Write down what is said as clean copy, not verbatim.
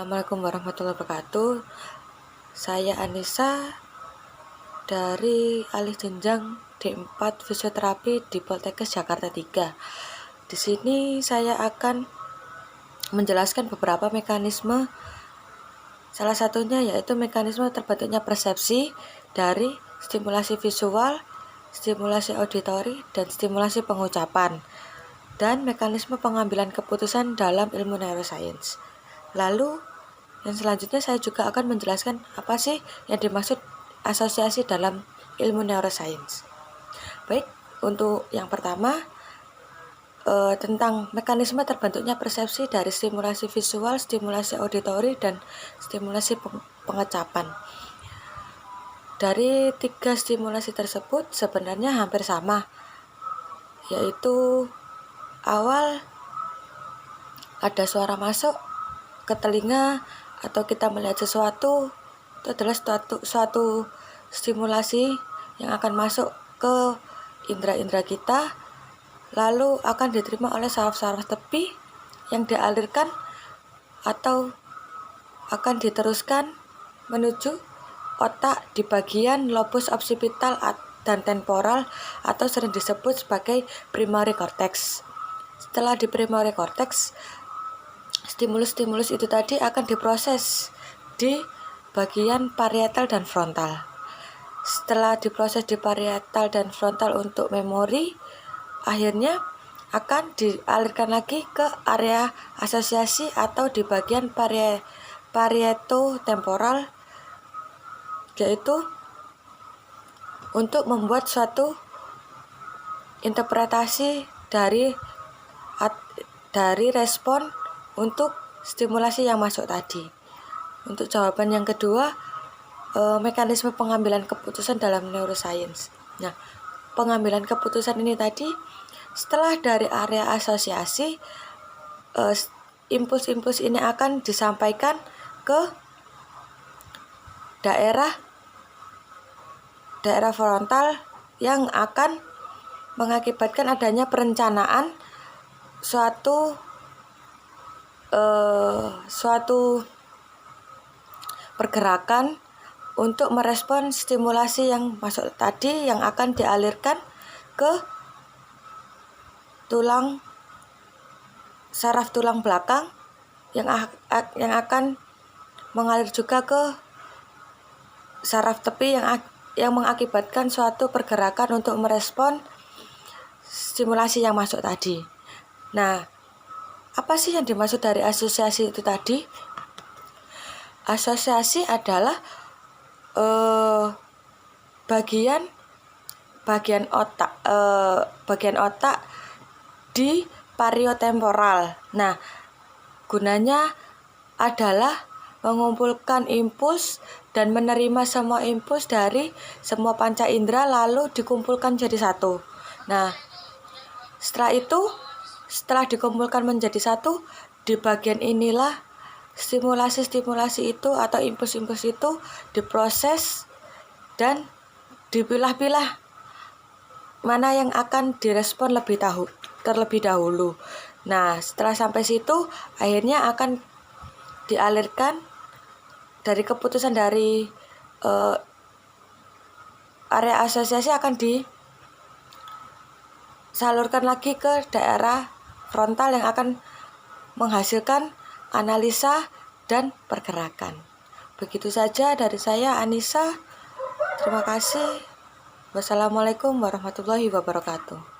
Assalamualaikum warahmatullahi wabarakatuh. Saya Anissa dari alih jenjang D4 Fisioterapi di Poltekkes Jakarta 3. Di sini saya akan menjelaskan beberapa mekanisme. Salah satunya yaitu mekanisme terbentuknya persepsi dari stimulasi visual, stimulasi auditori, dan stimulasi pengucapan, dan mekanisme pengambilan keputusan dalam ilmu neuroscience. Lalu yang selanjutnya saya juga akan menjelaskan apa sih yang dimaksud asosiasi dalam ilmu neuroscience. Baik, untuk yang pertama tentang mekanisme terbentuknya persepsi dari stimulasi visual, stimulasi auditori, dan stimulasi pengecapan. Dari tiga stimulasi tersebut sebenarnya hampir sama, yaitu awal ada suara masuk ke telinga atau kita melihat sesuatu, itu adalah suatu stimulasi yang akan masuk ke indera-indera kita, lalu akan diterima oleh saraf-saraf tepi yang dialirkan atau akan diteruskan menuju otak di bagian lobus occipital dan temporal atau sering disebut sebagai primary cortex. Setelah di primary cortex, stimulus-stimulus itu tadi akan diproses di bagian parietal dan frontal. Setelah diproses di parietal dan frontal untuk memori, akhirnya akan dialirkan lagi ke area asosiasi atau di bagian parietotemporal, yaitu untuk membuat suatu interpretasi dari respon untuk stimulasi yang masuk tadi. Untuk jawaban yang kedua, mekanisme pengambilan keputusan dalam neuroscience. Nah, pengambilan keputusan ini tadi setelah dari area asosiasi, impuls-impuls ini akan disampaikan ke daerah frontal yang akan mengakibatkan adanya perencanaan suatu pergerakan untuk merespon stimulasi yang masuk tadi yang akan dialirkan ke saraf tulang belakang yang akan mengalir juga ke saraf tepi yang mengakibatkan suatu pergerakan untuk merespon stimulasi yang masuk tadi. Nah, apa sih yang dimaksud dari asosiasi itu tadi? Asosiasi adalah bagian otak di pariotemporal. Nah, gunanya adalah mengumpulkan impuls dan menerima semua impuls dari semua panca indera lalu dikumpulkan jadi satu. Nah, setelah dikumpulkan menjadi satu, di bagian inilah stimulasi-stimulasi itu atau impuls-impuls itu diproses dan dipilah-pilah mana yang akan direspon terlebih dahulu. Nah, setelah sampai situ, akhirnya akan dialirkan dari keputusan dari area asosiasi akan disalurkan lagi ke daerah frontal yang akan menghasilkan analisa dan pergerakan. Begitu saja dari saya, Anissa. Terima kasih. Wassalamualaikum warahmatullahi wabarakatuh.